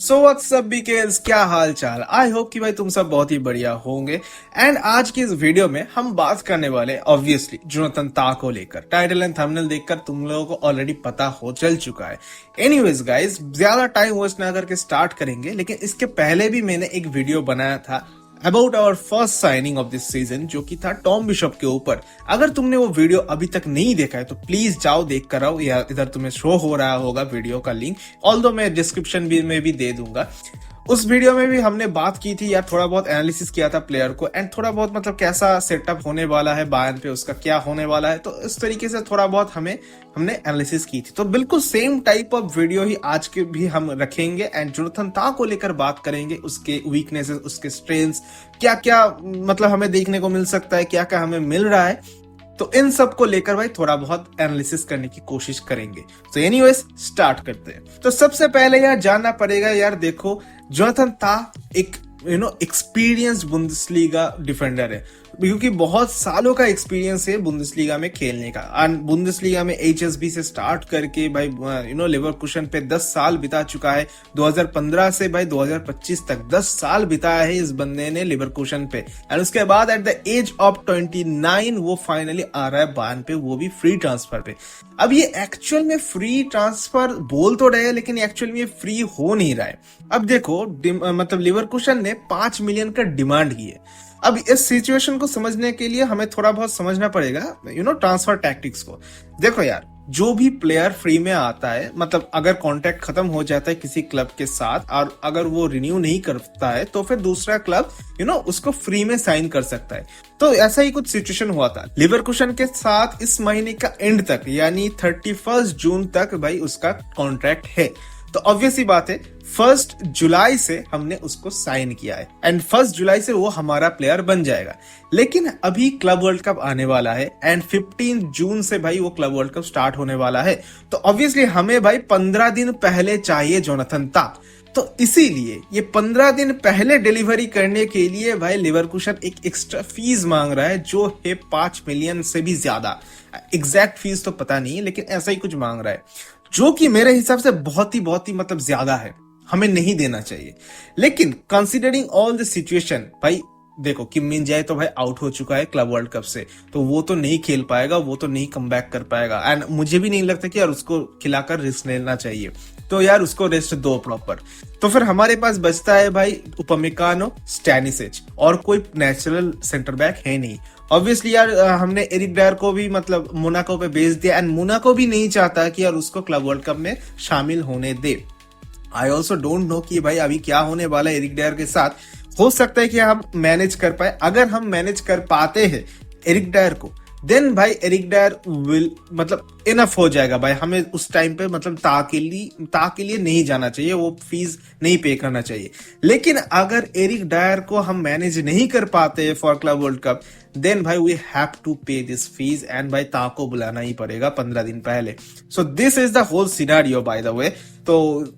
So what's up बीकेल्स, क्या हाल चाल। I hope कि भाई तुम सब बहुत ही बढ़िया होंगे। एंड आज की इस वीडियो में हम बात करने वाले ऑब्वियसली जोनाथन ता को लेकर। टाइटल एंड थंबनेल देखकर तुम लोगों को ऑलरेडी पता हो चल चुका है। एनीवेज गाइस, ज्यादा टाइम वेस्ट ना करके स्टार्ट करेंगे, लेकिन इसके पहले भी मैंने एक वीडियो बनाया था about our first signing of this season, जो कि था टॉम बिशप के ऊपर। अगर तुमने वो वीडियो अभी तक नहीं देखा है तो प्लीज जाओ देख कर आओ, या इधर तुम्हें शो हो रहा होगा वीडियो का लिंक, ऑल्दो मैं डिस्क्रिप्शन में भी दे दूंगा। उस वीडियो में भी हमने बात की थी यार, थोड़ा बहुत एनालिसिस किया था प्लेयर को, एंड थोड़ा बहुत मतलब कैसा सेटअप होने वाला है बायर्न पे, उसका क्या होने वाला है, तो इस तरीके से थोड़ा बहुत हमने एनालिसिस की थी। तो बिल्कुल सेम टाइप ऑफ वीडियो ही आज के भी हम रखेंगे एंड जोनाथन ता को लेकर बात करेंगे, उसके वीकनेसेस, उसके स्ट्रेंथ्स, क्या क्या मतलब हमें देखने को मिल सकता है, क्या क्या हमें मिल रहा है। तो इन सब को लेकर भाई थोड़ा बहुत एनालिसिस करने की कोशिश करेंगे। तो एनीवेज स्टार्ट करते हैं। तो सबसे पहले यार जानना पड़ेगा यार, देखो जोनाथन ता एक एक्सपीरियंस्ड बुंदेसलीगा डिफेंडर है, क्योंकि बहुत सालों का एक्सपीरियंस है बुंदेसलीगा में खेलने का। एंड बुंदेसलीगा में एचएसबी से स्टार्ट करके भाई लेवरकुशन पे 10 साल बिता चुका है। 2015 से भाई 2025 तक 10 साल बिताया है इस बंदे ने लेवरकुशन पे। एंड उसके बाद एट द एज ऑफ 29 वो फाइनली आ रहा है बायर्न पे, वो भी फ्री ट्रांसफर पे। अब ये एक्चुअल में फ्री ट्रांसफर बोल तो रहे हैं, लेकिन एक्चुअल में ये फ्री हो नहीं रहा है। अब देखो मतलब लेवरकुशन ने 5 मिलियन का डिमांड की है। अब इस सिचुएशन को समझने के लिए हमें थोड़ा बहुत समझना पड़ेगा ट्रांसफर टैक्टिक्स को। देखो यार, जो भी प्लेयर फ्री में आता है, मतलब अगर कॉन्ट्रैक्ट खत्म हो जाता है किसी क्लब के साथ और अगर वो रिन्यू नहीं करता है, तो फिर दूसरा क्लब उसको फ्री में साइन कर सकता है। तो ऐसा ही कुछ सिचुएशन हुआ था लेवरकुशन के साथ। इस महीने का एंड तक यानी 31 जून तक भाई उसका कॉन्ट्रैक्ट है। तो ऑब्वियसली बात है 1 जुलाई से हमने उसको साइन किया है एंड 1 जुलाई से वो हमारा प्लेयर बन जाएगा। लेकिन अभी क्लब वर्ल्ड कप आने वाला है एंड 15 जून से भाई वो क्लब वर्ल्ड कप स्टार्ट होने वाला है। तो ऑब्वियसली हमें भाई 15 दिन पहले चाहिए जोनाथन ता। तो इसीलिए ये 15 दिन पहले डिलीवरी करने के लिए भाई लेवरकुशन एक एक्स्ट्रा फीस मांग रहा है, जो है 5 मिलियन से भी ज्यादा। एग्जैक्ट फीस तो पता नहीं है, लेकिन ऐसा ही कुछ मांग रहा है, जो कि मेरे हिसाब से बहुत ही मतलब ज्यादा है, हमें नहीं देना चाहिए। लेकिन कंसीडरिंग ऑल द सिचुएशन, भाई देखो किम मिन जाए तो भाई आउट हो चुका है क्लब वर्ल्ड कप से, तो वो तो नहीं खेल पाएगा, वो तो नहीं कम बैक कर पाएगा। एंड मुझे भी नहीं लगता कि यार उसको खिलाकर रिस्क लेना चाहिए, तो यार उसको रेस्ट दो प्रॉपर। तो फिर हमारे पास बचता है भाई उपमिकानो, स्टैनिसिच, और कोई नेचुरल सेंटर बैक है नहीं। ऑब्वियसली यार हमने एरिक डायर को भी मतलब मोनाको पे भेज दिया एंड मोनाको भी नहीं चाहता कि यार उसको क्लब वर्ल्ड कप में शामिल होने दे। आई ऑल्सो डोंट नो कि भाई अभी क्या होने वाला है एरिक डायर के साथ। हो सकता है कि हम मैनेज कर पाए। अगर हम मैनेज कर पाते हैं एरिक डायर को, देन भाई एरिक डायर विल मतलब इनफ हो जाएगा भाई। हमें उस टाइम पे मतलब ता के लिए नहीं जाना चाहिए, वो फीस नहीं पे करना चाहिए। लेकिन अगर एरिक डायर को हम मैनेज नहीं कर पाते for club world cup, then भाई we have to pay this fee and भाई ता को बुलाना ही पड़ेगा 15 दिन पहले। So this is the whole scenario by the way. तो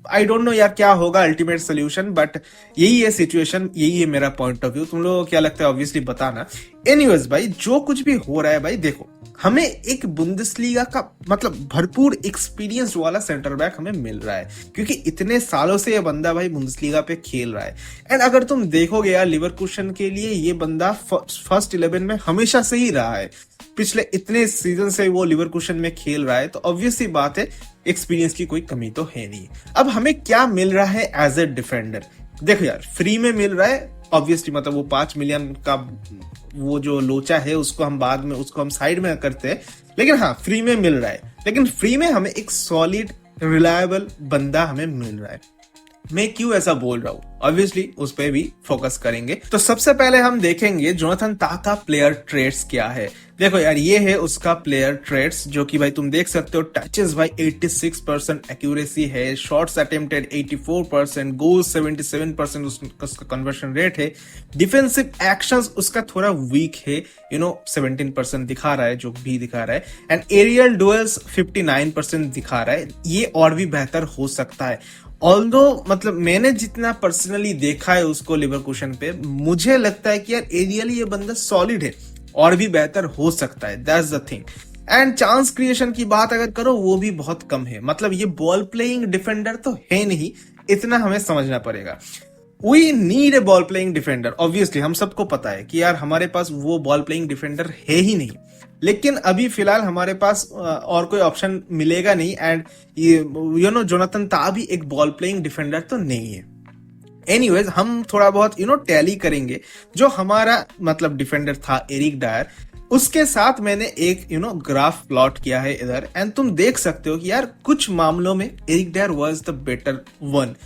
आई डोंट नो यार क्या होगा अल्टीमेट सोल्यूशन, बट यही है सिचुएशन, यही है मेरा पॉइंट ऑफ व्यू। तुम लोगों को क्या लगता है ऑब्वियसली बताना। एनीवेज भाई, जो कुछ भी हो रहा है भाई, देखो हमें एक बुंदेसलीगा का मतलब भरपूर एक्सपीरियंस वाला सेंटर बैक हमें मिल रहा है, क्योंकि इतने सालों से ये बंदा भाई बुंदेसलीगा पे खेल रहा है। एंड अगर तुम देखोगे यार, लेवरकुशन के लिए ये बंदा फर्स्ट 11 में हमेशा से ही रहा है। पिछले इतने सीजन से वो लेवरकुशन में खेल रहा है, तो ऑब्वियसली बात है एक्सपीरियंस की कोई कमी तो है नहीं। अब हमें क्या मिल रहा है एज ए डिफेंडर? देखो यार, फ्री में मिल रहा है ऑब्वियसली, मतलब वो 5 मिलियन का वो जो लोचा है उसको हम बाद में उसको हम साइड में करते हैं, लेकिन हाँ फ्री में मिल रहा है। लेकिन फ्री में हमें एक सॉलिड रिलायबल बंदा हमें मिल रहा है। मैं क्यों ऐसा बोल रहा हूँ, ऑब्वियसली उस पर भी फोकस करेंगे। तो सबसे पहले हम देखेंगे जोनाथन ता का प्लेयर ट्रेड्स क्या है। देखो यार, ये है उसका प्लेयर ट्रेड्स, जो कि भाई तुम देख सकते हो। टचेस भाई 86% एक्यूरेसी है, शॉट्स अटेम्प्टेड 84%, गोल्स 77% उसका कन्वर्शन रेट है। डिफेंसिव एक्शंस उसका थोड़ा वीक है, 17% दिखा रहा है, जो भी दिखा रहा है। एंड एरियल डुएल्स 59% दिखा रहा है। ये और भी बेहतर हो सकता है। ऑल्दो मतलब मैंने जितना पर्सनली देखा है उसको लेवरकुशन पे, मुझे लगता है कि यार एरियली ये बंदा सॉलिड है, और भी बेहतर हो सकता है। That's the thing. And chance creation की बात अगर करो, वो भी बहुत कम है। मतलब ये बॉल प्लेइंग डिफेंडर तो है नहीं, इतना हमें समझना पड़ेगा। We need a ball playing defender. Obviously हम सबको पता है कि यार हमारे पास वो बॉल प्लेइंग डिफेंडर है ही नहीं, लेकिन अभी फिलहाल हमारे पास और कोई ऑप्शन मिलेगा नहीं। एंड ये जोनाथन ता भी एक बॉल प्लेइंग डिफेंडर तो नहीं है। एनीवेज हम थोड़ा बहुत टैली करेंगे। जो हमारा मतलब डिफेंडर था एरिक डायर, उसके साथ मैंने एक ग्राफ प्लॉट किया है इधर, एंड तुम देख सकते हो कि यार कुछ मामलों में Eric Dier was the better one.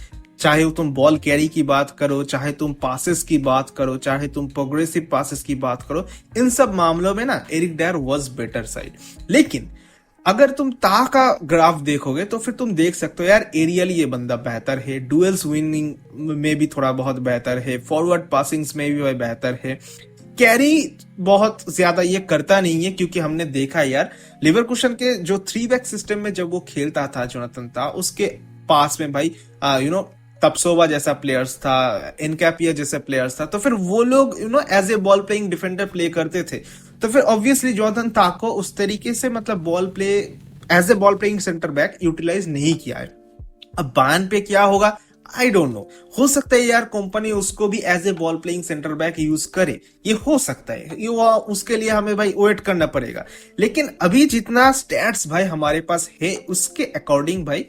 चाहे तुम बॉल कैरी की बात करो, चाहे तुम पासेस की बात करो, चाहे तुम प्रोग्रेसिव पासेस की बात करो, इन सब मामलों में ना Eric Dier was better side. लेकिन अगर तुम ता का ग्राफ देखोगे तो फिर तुम देख सकते हो यार एरियल ये बंदा बेहतर है, डुएल्स विनिंग में भी थोड़ा बहुत बेहतर है, फॉरवर्ड पासिंग्स में भी वह बेहतर है, कैरी बहुत ज्यादा ये करता नहीं है। क्योंकि हमने देखा यार लिवरकुशन के जो 3 बैक सिस्टम में जब वो खेलता था जोनाथन ता, उसके पास में भाई तपसोवा जैसा प्लेयर्स था, एनकैपिया जैसे प्लेयर्स था, तो फिर वो लोग as a ball playing defender play करते थे। तो फिर ऑब्वियसली जोनाथन ता को उस तरीके से मतलब ball play as a ball playing centre back utilise नहीं किया है। अब बायर्न पे क्या होगा आई डोंट नो, हो सकता है यार कंपनी उसको भी as a ball playing centre back use करे, ये हो सकता है, ये उसके लिए हमें भाई वेट करना पड़ेगा। लेकिन अभी जितना स्टैट्स भाई हमारे पास है उसके अकॉर्डिंग भाई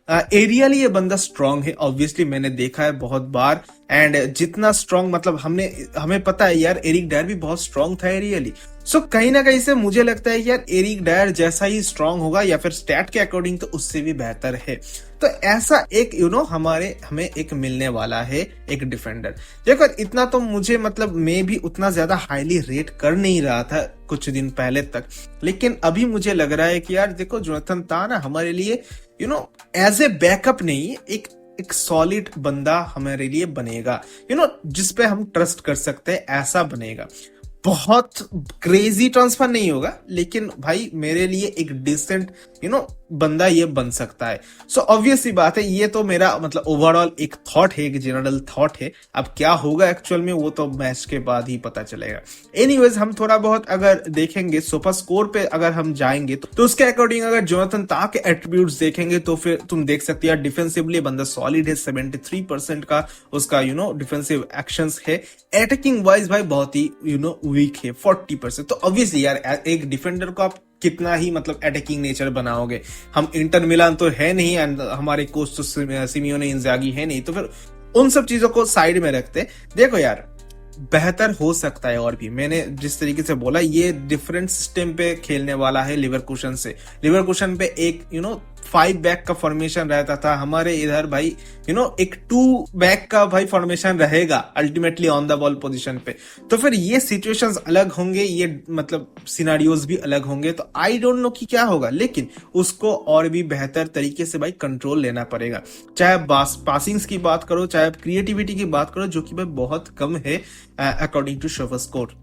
एरियली ये बंदा स्ट्रांग है। ऑब्वियसली मैंने देखा है बहुत बार, एंड जितना स्ट्रांग मतलब हमें पता है यार एरिक डायर भी बहुत स्ट्रांग था एरियली। सो कहीं ना कहीं से मुझे लगता है यार एरिक डायर जैसा ही स्ट्रांग होगा या फिर स्टैट के अकॉर्डिंग तो उससे भी बेहतर है। तो ऐसा एक हमें एक मिलने वाला है एक डिफेंडर। देखो इतना तो मुझे मतलब मैं भी उतना ज्यादा हाईली रेट कर नहीं रहा था कुछ दिन पहले तक, लेकिन अभी मुझे लग रहा है कि यार देखो जोनाथन ता ना हमारे लिए एज ए बैकअप नहीं, एक सॉलिड बंदा हमारे लिए बनेगा, जिसपे हम ट्रस्ट कर सकते हैं, ऐसा बनेगा। बहुत क्रेजी ट्रांसफर नहीं होगा, लेकिन भाई मेरे लिए एक डिसेंट बंदा ये बन सकता है। सो ऑब्वियसली बात है, ये तो मेरा मतलब ओवरऑल एक थॉट है, एक जनरल थॉट है। अब क्या होगा एक्चुअल में वो तो मैच के बाद ही पता चलेगा। एनीवेज हम थोड़ा बहुत अगर देखेंगे सोफा स्कोर पे अगर हम जाएंगे तो उसके अकॉर्डिंग अगर जोनाथन ता के एट्रीब्यूट्स देखेंगे तो फिर तुम देख सकते हो डिफेंसिवली बंदा सॉलिड है, 73% का उसका डिफेंसिव एक्शंस है। अटैकिंग वाइज भाई बहुत ही वीक है 40%। तो ऑब्वियसली यार एक डिफेंडर को आप कितना ही मतलब अटैकिंग नेचर बनाओगे, हम इंटर मिलान तो है नहीं एंड हमारे कोच तो सिमियोने इंजागी है नहीं, तो फिर उन सब चीजों को साइड में रखते देखो यार बेहतर हो सकता है। और भी मैंने जिस तरीके से बोला ये डिफरेंट सिस्टम पे खेलने वाला है लिवरकुशन से। लिवरकुशन पे एक 5 बैक का फॉर्मेशन रहता था, हमारे इधर भाई एक 2 बैक का भाई फॉर्मेशन रहेगा ultimately on the ball position पे। तो फिर ये सिचुएशंस अलग होंगे, ये मतलब सिनारियोज भी अलग होंगे। तो आई डोंट नो कि क्या होगा, लेकिन उसको और भी बेहतर तरीके से भाई कंट्रोल लेना पड़ेगा। चाहे पासिंग्स की बात करो, चाहे क्रिएटिविटी की बात करो, जो कि भाई बहुत कम है अकॉर्डिंग टू सोफा स्कोर।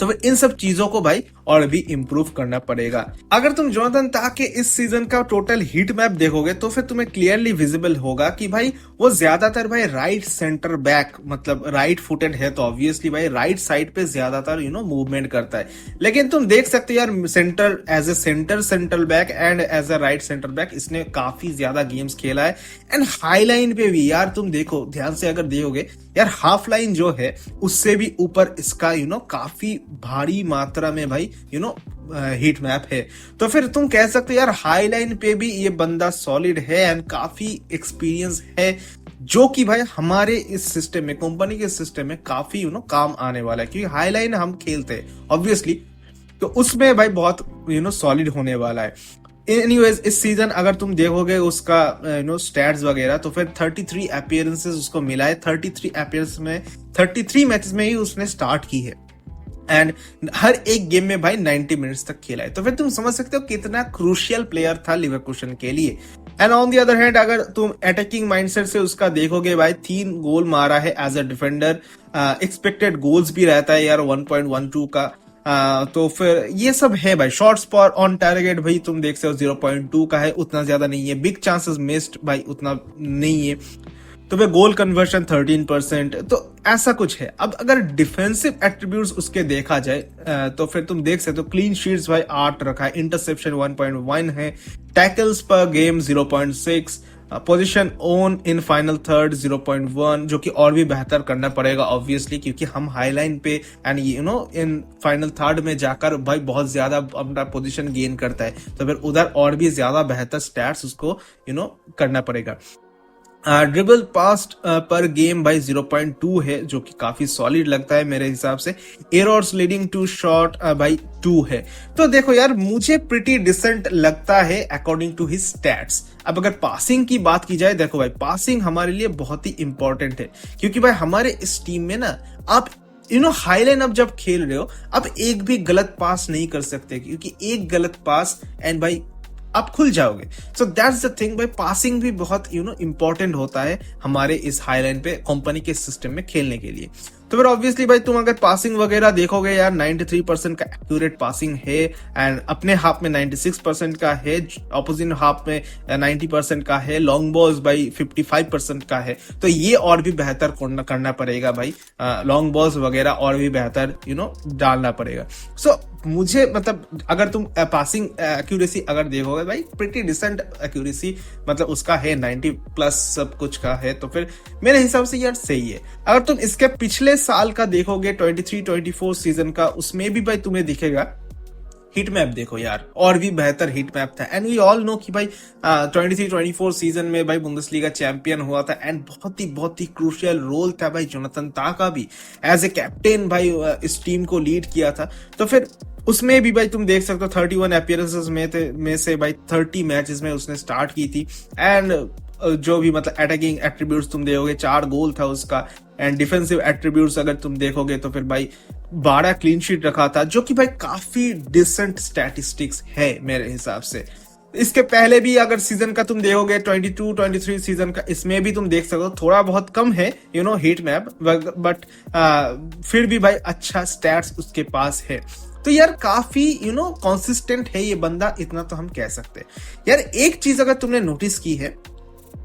तो फिर इन सब चीजों को भाई और भी इंप्रूव करना पड़ेगा। अगर तुम जोनाथन ता के इस सीजन का टोटल हीट मैप देखोगे तो फिर तुम्हें क्लियरली विजिबल होगा कि भाई वो ज्यादातर भाई राइट सेंटर बैक मतलब राइट फुटेड है, तो ऑब्वियसली भाई राइट साइड पे ज्यादातर मूवमेंट करता है। लेकिन तुम देख सकते हो यार centre as a central back and as a right centre back इसने काफी ज्यादा गेम्स खेला है। एंड हाई लाइन पे भी यार तुम देखो ध्यान से अगर देखोगे यार हाफ लाइन जो है उससे भी ऊपर इसका काफी भारी मात्रा में भाई हीट मैप है। तो फिर तुम कह सकते हो यार हाई लाइन पे भी ये बंदा सॉलिड है एंड काफी एक्सपीरियंस है, जो कि भाई हमारे इस सिस्टम में कंपनी के सिस्टम में काफी काम आने वाला है। क्योंकि हाई लाइन हम खेलते हैं ऑब्वियसली, तो उसमें भाई बहुत सॉलिड होने वाला है। एनीवेज इस सीजन अगर तुम देखोगे उसका स्टैट्स वगैरह तो फिर 33 अपीयरेंसेस उसको मिला है। 33 मैचेस में ही उसने स्टार्ट की है एंड हर एक गेम में भाई 90 मिनट्स तक खेला है। तो फिर तुम समझ सकते हो कितना क्रूशियल प्लेयर था लिवरकुशन के लिए। And on the other hand अगर तुम अटैकिंग माइंडसेट से उसका देखोगे भाई 3 गोल मारा है as a defender. Expected goals भी रहता है यार 1.12 का। तो फिर ये सब है भाई। शॉट्स पर ऑन टारगेट भाई तुम देख सकते हो 0.2 का है, उतना ज्यादा नहीं है। बिग चांसेस मिस्ड भाई उतना नहीं है। तो फिर गोल कन्वर्शन 13%, तो ऐसा कुछ है। अब अगर डिफेंसिव एट्रीब्यूट्स उसके देखा जाए तो फिर तुम देख सकते हो क्लीन शीट्स भाई 8 रखा है, इंटरसेप्शन 1.1 है, टैकल्स पर game 0.6, position own in final third 0.1, जो कि और भी बेहतर करना पड़ेगा ऑब्वियसली, क्योंकि हम हाई लाइन पे एंड इन फाइनल थर्ड में जाकर भाई बहुत ज्यादा अपना पोजीशन गेन करता है, तो फिर उधर और भी ज्यादा बेहतर स्टैट्स उसको करना पड़ेगा। ड्रिबल पास पर गेम भाई 0.2 है, जो कि काफी सॉलिड लगता है मेरे हिसाब से। एरर्स लीडिंग टू शॉट भाई 2 है। तो देखो यार, मुझे प्रिटी डिसेंट लगता है अकॉर्डिंग टू हिज स्टैट्स। अब अगर पासिंग की बात की जाए, देखो भाई पासिंग हमारे लिए बहुत ही इंपॉर्टेंट है, क्योंकि भाई हमारे इस टीम में ना आप हाईलाइन अब जब खेल रहे हो, आप एक भी गलत पास नहीं कर सकते, क्योंकि एक गलत पास एंड भाई आप खुल जाओगे। सो दैट्स द थिंग भाई, पासिंग भी बहुत इंपॉर्टेंट होता है हमारे इस हाईलाइन पे कंपनी के सिस्टम में खेलने के लिए। तो फिर ऑब्वियसली भाई तुम अगर पासिंग वगैरह देखोगे यार, 93% का एक्यूरेट पासिंग है एंड अपने हाफ में 96% का है, ऑपोजिट हाफ में 90% का है, लॉन्ग बॉल्स भाई 55% का है। तो ये और भी बेहतर करना पड़ेगा भाई, लॉन्ग बॉल्स वगैरह और भी बेहतर डालना पड़ेगा। सो मुझे मतलब अगर तुम पासिंग एक्यूरेसी अगर देखोगे भाई, प्रिटी डिसेंट एक्यूरेसी मतलब उसका है, 90+ सब कुछ का है, तो फिर मेरे हिसाब से यार सही है। अगर तुम इसके पिछले साल का देखोगे 23-24 सीजन का, उसमें भी भाई तुम्हें दिखेगा हिट मैप देखो यार, और भी बेहतर हिट मैप था। एंड वी ऑल नो कि भाई 23-24 सीजन में भाई बुंदेसलीगा चैंपियन हुआ था, एंड बहुत ही क्रूशियल रोल था भाई जोनाथन ता का भी, एज ए कैप्टन भाई इस टीम को लीड किया था। तो फिर उसमें भी भाई तुम देख सकते हो 31 अपीयरेंसेस में से भाई 30 मैचेस में उसने स्टार्ट की थी, एंड जो भी मतलब अटैकिंग एट्रीब्यूट्स तुम देखोगे 4 गोल था उसका, एंड डिफेंसिव एट्रीब्यूट्स अगर तुम देखोगे तो फिर भाई 12 क्लीन शीट रखा था, जो कि भाई काफी डिसेंट स्टैटिस्टिक्स है मेरे हिसाब से। इसके पहले भी अगर सीजन का तुम देखोगे 22-23 सीजन का, इसमें भी तुम देख सकते हो थोड़ा बहुत कम है हिट मैप, बट फिर भी भाई अच्छा स्टैट्स उसके पास है। तो यार काफी कंसिस्टेंट है ये बंदा, इतना तो हम कह सकते हैं। यार एक चीज अगर तुमने नोटिस की है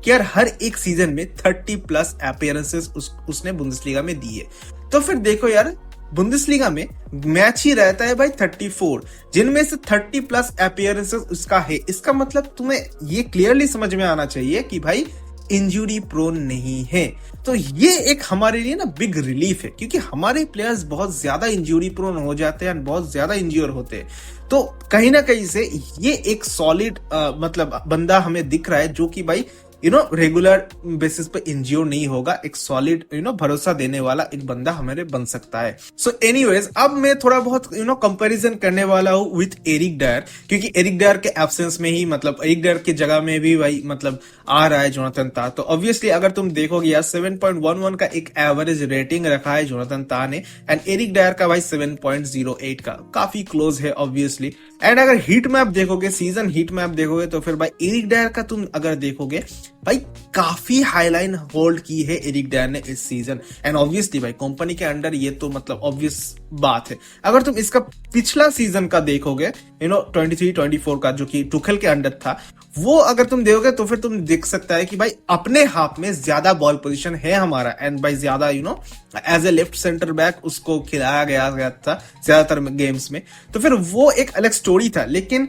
कि यार हर एक सीजन में 30+ अपीयरेंसेस उसने बुंदेसलीगा में दी है। तो फिर देखो यार, बुंदेसलीगा में मैच ही रहता है भाई 34, जिनमें से 30+ अपीयरेंसेस उसका है। इसका मतलब तुम्हें ये क्लियरली समझ में आना चाहिए कि भाई इंजुरी प्रोन नहीं है। तो ये एक हमारे लिए ना बिग रिलीफ है, क्योंकि हमारे प्लेयर्स बहुत ज्यादा इंजुरी प्रोन हो जाते हैं, बहुत ज्यादा इंज्योर होते हैं। तो कहीं ना कहीं से ये एक सॉलिड मतलब बंदा हमें दिख रहा है, जो कि भाई रेगुलर बेसिस पे इंज्योर नहीं होगा, एक सॉलिड भरोसा देने वाला एक बंदा हमारे बन सकता है। सो एनीवेज, अब मैं थोड़ा बहुत कंपैरिजन करने वाला हूँ विथ एरिक डायर, क्योंकि एरिक डायर के एब्सेंस में ही मतलब एरिक डायर की जगह में भी भाई मतलब आ रहा है जोनाथन ता। तो ऑब्वियसली अगर तुम देखोगे यार 7.11 का एक एवरेज रेटिंग रखा है जोनाथन ता ने, एंड एरिक डायर का भाई 7.08 का, काफी क्लोज है ऑब्वियसली। एंड अगर हीट मैप देखोगे, सीजन हीट मैप देखोगे, तो फिर भाई एरिक डायर का तुम अगर देखोगे भाई काफी हाईलाइन होल्ड की है एरिक डायर ने इस सीजन, एंड ऑब्वियसली भाई कंपनी के अंडर ये तो मतलब ऑब्वियस बात है। अगर तुम इसका पिछला सीजन का देखोगे 23-24 का, जो कि टुखेल के अंडर था, वो अगर तुम देखोगे तो फिर तुम देख सकता है कि भाई अपने हाफ में ज्यादा बॉल पोजीशन है हमारा, एंड भाई ज्यादा as a left centre back उसको खिलाया गया था ज्यादातर गेम्स में। तो फिर वो एक अलग स्टोरी था। लेकिन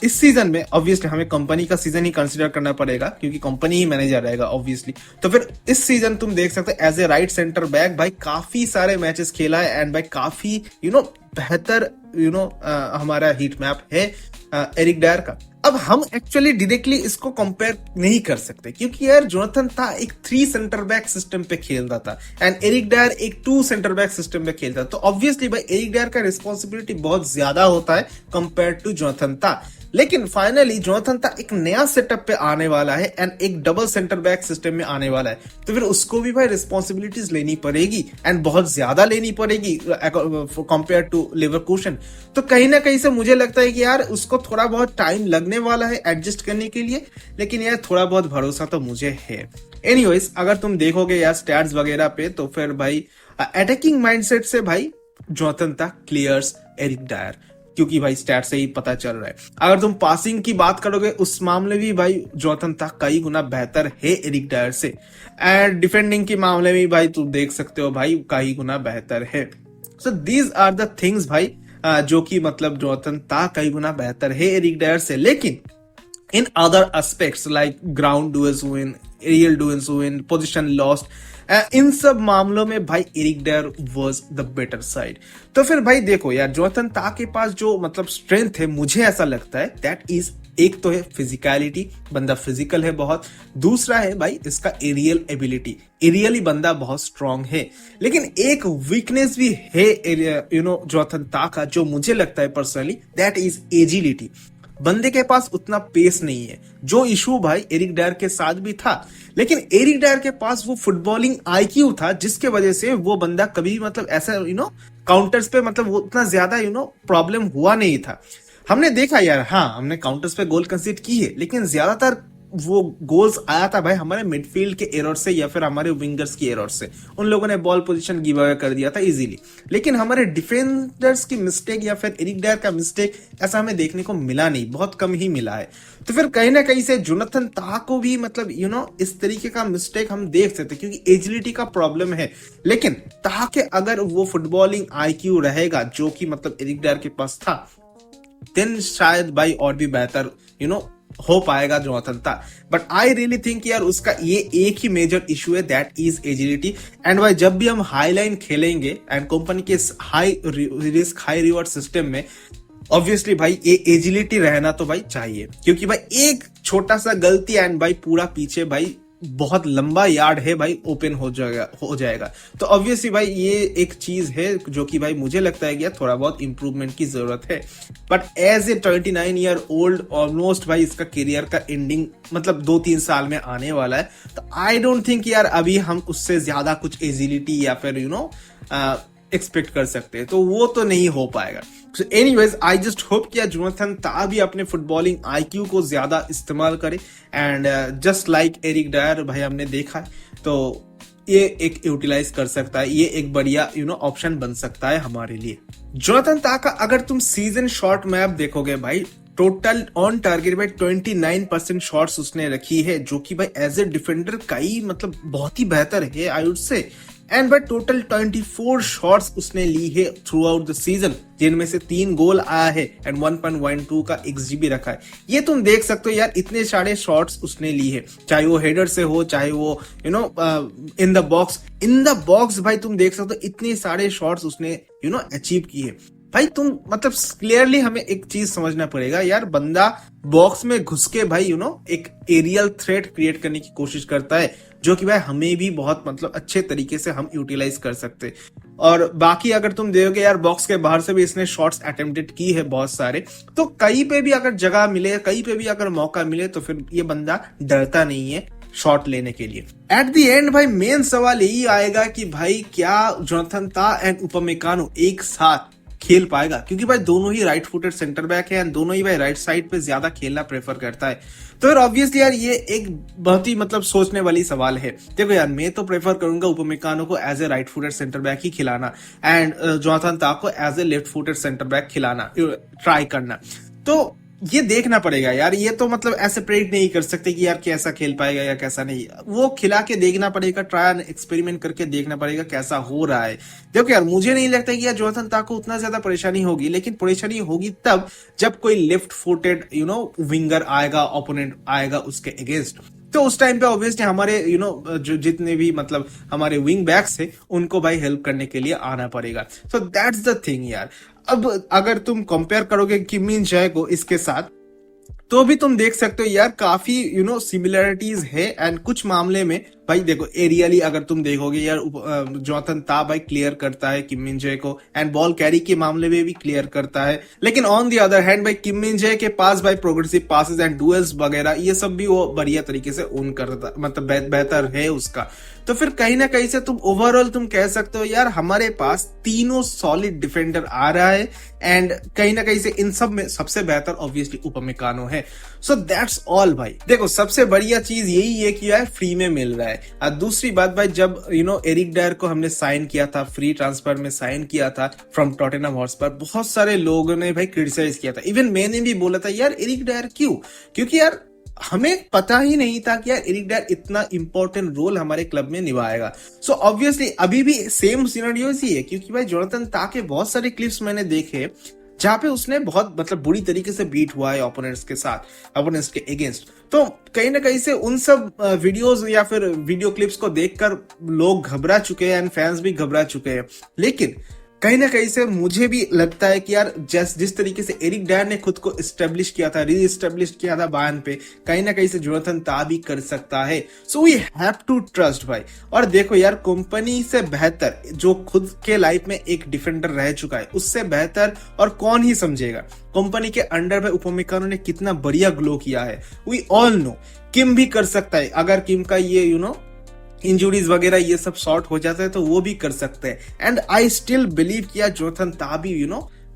इस सीजन में ऑब्वियसली हमें कंपनी का सीजन ही कंसिडर करना पड़ेगा, क्योंकि कंपनी ही मैनेजर रहेगा ऑब्वियसली। तो फिर इस सीजन तुम देख सकते हो as a right centre back भाई काफी सारे मैचेस खेला है, एंड भाई काफी बेहतर हमारा हीट मैप है एरिक डायर का। अब हम एक्चुअली डायरेक्टली इसको कंपेयर नहीं कर सकते, क्योंकि यार जोनाथन ता एक 3 सेंटर बैक सिस्टम पे खेलता था, एंड एरिक डायर एक 2 सेंटर बैक सिस्टम पे खेलता था। तो ऑब्वियसली भाई एरिक डायर का रिस्पॉन्सिबिलिटी बहुत ज्यादा होता है कंपेयर टू जोनाथन ता। लेकिन फाइनली जोनाथन ता एक नया सेटअप पे आने वाला है, एंड एक डबल सेंटर बैक सिस्टम में आने वाला है। तो फिर उसको भी भाई रिस्पॉन्सिबिलिटीज लेनी पड़ेगी, एंड बहुत ज्यादा लेनी पड़ेगी कंपेयर टू लेवरकुसन। तो कहीं ना कहीं से मुझे लगता है कि यार उसको थोड़ा बहुत टाइम लगने वाला है एडजस्ट करने के लिए, लेकिन यार थोड़ा बहुत भरोसा तो मुझे है। एनीवेज, अगर तुम देखोगे यार स्टैट्स वगैरह पे, तो फिर भाई अटैकिंग माइंडसेट से भाई जोनाथन ता क्लियर्स एरिक डायर, क्योंकि भाई स्टैट से ही पता चल रहा है। अगर तुम पासिंग की बात करोगे, उस मामले भी भाई जोनाथन ता कई गुना बेहतर है एरिक डायर से, एंड डिफेंडिंग के मामले में भाई तुम देख सकते हो भाई कई गुना बेहतर है। So these are the things भाई जो कि मतलब जोनाथन ता कई गुना बेहतर है एरिक डायर से। लेकिन in other aspects like ground duels win, aerial duels win, position lost, इन सब मामलों में भाई Eric Dier was the better side. तो फिर भाई देखो यार, जोनाथन ता के पास जो मतलब स्ट्रेंथ है, मुझे ऐसा लगता है दैट इज, एक तो है फिजिकलिटी, बंदा फिजिकल है बहुत। दूसरा है भाई इसका एरियल एबिलिटी, एरियली बंदा बहुत स्ट्रांग है। लेकिन एक वीकनेस भी है जोनाथन ता का, जो मुझे लगता है पर्सनली, दैट इज एजिलिटी। बंदे के पास उतना पेस नहीं है, जो इशू भाई एरिक डायर के साथ भी था। लेकिन एरिक डायर के पास वो फुटबॉलिंग आईक्यू था, जिसके वजह से वो बंदा कभी मतलब ऐसा काउंटर्स पे मतलब वो उतना ज्यादा प्रॉब्लम हुआ नहीं था। हमने देखा यार, हाँ हमने काउंटर्स पे गोल कंसीड की है, लेकिन ज्यादातर वो गोल्स आया था भाई हमारे मिडफील्ड के एरर से या फिर हमारे विंगर्स की एरर से। उन लोगों ने बॉल पोजीशन गिव अवे कर दिया था इजीली। लेकिन हमारे डिफेंडर्स की मिस्टेक या फिर एरिक डायर का मिस्टेक ऐसा हमें देखने को मिला नहीं, बहुत कम ही मिला है। तो फिर कहीं ना कहीं से जोनाथन ता को भी मतलब इस तरीके का मिस्टेक हम देख सकते, क्योंकि एजिलिटी का प्रॉब्लम है। लेकिन ता के अगर वो फुटबॉलिंग आईक्यू रहेगा जो कि मतलब एरिक डायर के पास था, देन शायद भाई और भी बेहतर हो पाएगा जोनाथन ता। बट आई रियली थिंक यार उसका ये एक ही मेजर इशू है, दैट इज एजिलिटी। एंड भाई जब भी हम हाई लाइन खेलेंगे एंड कंपनी के high risk high reward system में, ऑब्वियसली भाई ये एजिलिटी रहना तो भाई चाहिए, क्योंकि भाई एक छोटा सा गलती एंड भाई पूरा पीछे भाई बहुत लंबा यार्ड है भाई ओपन हो जाएगा। तो ऑब्वियसली भाई ये एक चीज है जो कि भाई मुझे लगता है कि थोड़ा बहुत इंप्रूवमेंट की जरूरत है। But as a 29 year old, almost भाई इसका करियर का एंडिंग मतलब 2-3 साल में आने वाला है, तो आई डोंट थिंक यार अभी हम उससे ज्यादा कुछ एजिलिटी या फिर एक्सपेक्ट कर सकते हैं, तो वो तो नहीं हो पाएगा। So anyways, I just hope कि जोनाथन ता भी अपने फुटबॉलिंग आईक्यू को ज्यादा इस्तेमाल करे, and just like Eric Dier भाई हमने देखा है, तो ये एक यूटिलाइज कर सकता है, ये एक बढ़िया ऑप्शन बन सकता है हमारे लिए। जोनाथन ता का अगर तुम सीजन शॉट मैप देखोगे भाई, टोटल ऑन टारगेट भाई 29% शॉट्स उसने रखी है, जो कि भाई एज ए डिफेंडर कई मतलब बहुत ही बेहतर है आई वुड से। एंड भाई टोटल 24 शॉट्स उसने ली है थ्रू आउट द सीजन, जिनमें से 3 गोल आया है एंड 1.12 का XG भी रखा है। ये तुम देख सकते हो यार, इतने सारे शॉट्स उसने ली है, चाहे वो हेडर से हो, चाहे वो इन द बॉक्स भाई तुम देख सकते हो इतने सारे शॉट्स उसने अचीव किए। भाई तुम मतलब क्लियरली हमें एक चीज समझना पड़ेगा यार, बंदा बॉक्स में घुस के भाई एक एरियल थ्रेट क्रिएट करने की कोशिश करता है, जो कि भाई हमें भी बहुत मतलब अच्छे तरीके से हम यूटिलाइज कर सकते। और बाकी अगर तुम देखोगे यार, बॉक्स के बाहर से भी इसने शॉट्स अटेम्प्टेड की है बहुत सारे, तो कहीं पे भी अगर जगह मिले, कहीं पे भी अगर मौका मिले, तो फिर ये बंदा डरता नहीं है शॉट लेने के लिए। एट द एंड भाई मेन सवाल यही आएगा कि भाई क्या जोनाथन ता एंड उपमेकानो एक साथ खेल पाएगा, क्योंकि भाई दोनों ही राइट फुटेड सेंटर बैक है एंड दोनों ही भाई राइट साइड पे ज्यादा खेलना प्रेफर करता है। तो यार ऑब्वियसली यार ये एक बहुत ही मतलब सोचने वाली सवाल है। देखो यार, मैं तो प्रेफर करूंगा उपमेकानो को as a right footed centre back ही खिलाना एंड जोनाथन ता को as a left footed centre back खिलाना, ट्राई करना। तो ये देखना पड़ेगा यार, ये तो मतलब ऐसे प्रेडिक्ट नहीं कर सकते कि यार कैसा खेल पाएगा या कैसा नहीं, वो खिला के देखना पड़ेगा, ट्राई एंड एक्सपेरिमेंट करके देखना पड़ेगा कैसा हो रहा है। देखो यार, मुझे नहीं लगता कि यार जोनाथन ता को उतना ज्यादा परेशानी होगी, लेकिन परेशानी होगी तब जब कोई लेफ्ट फुटेड विंगर आएगा, ओपोनेंट आएगा उसके अगेंस्ट, तो उस टाइम पे ऑब्वियसली हमारे जो जितने भी मतलब हमारे विंग बैक्स है उनको भाई हेल्प करने के लिए आना पड़ेगा। सो दैट्स द थिंग यार। अब अगर तुम कंपेयर करोगे किम मिन जाए को इसके साथ, तो भी तुम देख सकते हो यार काफी सिमिलरिटीज है। एंड कुछ मामले में भाई देखो, एरियली अगर तुम देखोगे यार, जोनाथन ता भाई क्लियर करता है किम मिन जाए को, एंड बॉल कैरी के मामले में भी क्लियर करता है। लेकिन ऑन द अदर हैंड भाई किम मिन जाए के पास भाई प्रोग्रेसिव पासेस एंड डुएल्स वगैरह ये सब भी वो बढ़िया तरीके से ओन करता, मतलब बेहतर है उसका। तो फिर कहीं ना कहीं से तुम ओवरऑल तुम कह सकते हो यार हमारे पास तीनों सॉलिड डिफेंडर आ रहा है, एंड कहीं ना कहीं से इन सब में सबसे बेहतर ऑब्वियसली उपमेकानो है। सो दैट्स ऑल भाई। देखो सबसे बढ़िया चीज यही है कि यार फ्री में मिल रहा है। और दूसरी बात भाई, जब एरिक डायर को हमने साइन किया था, फ्री ट्रांसफर में साइन किया था फ्रॉम टॉटेनहम हॉटस्पर, बहुत सारे लोगों ने भाई क्रिटिसाइज किया था, इवन मैंने भी बोला था यार एरिक डायर क्यों, क्योंकि यार हमें पता ही नहीं था कि यार एरिक डायर इतना इंपॉर्टेंट रोल हमारे क्लब में निभाएगा। सो ऑब्वियसली अभी भी सेम सिनेरियो ही है, क्योंकि भाई जोनाथन ता के बहुत सारे क्लिप्स मैंने देखे जहां पे उसने बहुत मतलब बुरी तरीके से बीट हुआ है ओपोनेंट्स के साथ, ओपोनेंट्स के अगेंस्ट। तो कहीं ना कहीं से उन सब वीडियोस या फिर वीडियो क्लिप्स को देखकर लोग घबरा चुके हैं एंड फैंस भी घबरा चुके हैं। लेकिन कहीं ना कहीं से मुझे भी लगता है कि यार जिस तरीके से एरिक डायर ने खुद को इस्टेब्लिश किया था, री इस्टेब्लिश किया था बायर्न पे, कहीं ना कहीं से जोनाथन ता भी कर सकता है। So we have to trust भाई। और देखो यार, कंपनी से बेहतर जो खुद के लाइफ में एक डिफेंडर रह चुका है, उससे बेहतर और कौन ही समझेगा। कंपनी के अंडर में उपमेकानो ने कितना बढ़िया ग्लो किया है, वी ऑल नो। किम भी कर सकता है, अगर किम का ये इंजुरीज वगैरह ये सब सॉर्ट हो जाता है तो वो भी कर सकते हैं। एंड आई स्टिल बिलीव किया जोनाथन ता भी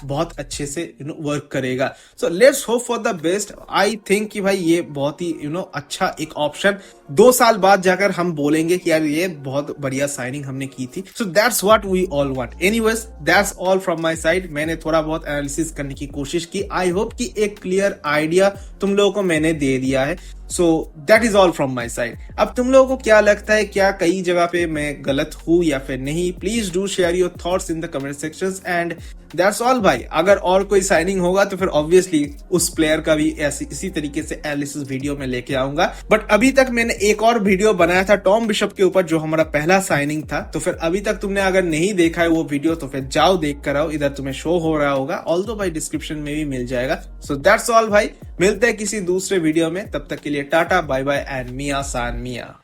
बहुत अच्छे से वर्क करेगा। So let's hope for the best. I think कि भाई ये बहुत ही अच्छा एक ऑप्शन 2 साल बाद जाकर हम बोलेंगे कि यार ये बहुत बढ़िया साइनिंग हमने की थी। So that's what we all want. Anyways, that's all from my side. मैंने थोड़ा बहुत एनालिसिस करने की कोशिश की। आई होप कि एक क्लियर आइडिया तुम लोगों को मैंने दे दिया है। So that is all from my side. अब तुम लोगों को क्या लगता है, क्या कई जगह पे मैं गलत हूं या फिर नहीं? Please do share your thoughts in the comment sections and that's all भाई। अगर और कोई साइनिंग होगा तो फिर ऑब्वियसली उस प्लेयर का भी इसी तरीके से एनालिसिस वीडियो में लेके आऊंगा। बट अभी तक मैंने एक और वीडियो बनाया था टॉम बिशप के ऊपर, जो हमारा पहला साइनिंग था। तो फिर अभी तक तुमने अगर नहीं देखा है वो वीडियो तो फिर जाओ देख कर आओ, इधर तुम्हें शो हो रहा होगा, ऑल्दो भाई डिस्क्रिप्शन में भी मिल जाएगा। सो दैट्स ऑल भाई, मिलते हैं किसी दूसरे वीडियो में। तब तक के लिए टाटा बाय बाय एंड मिया सान मिया।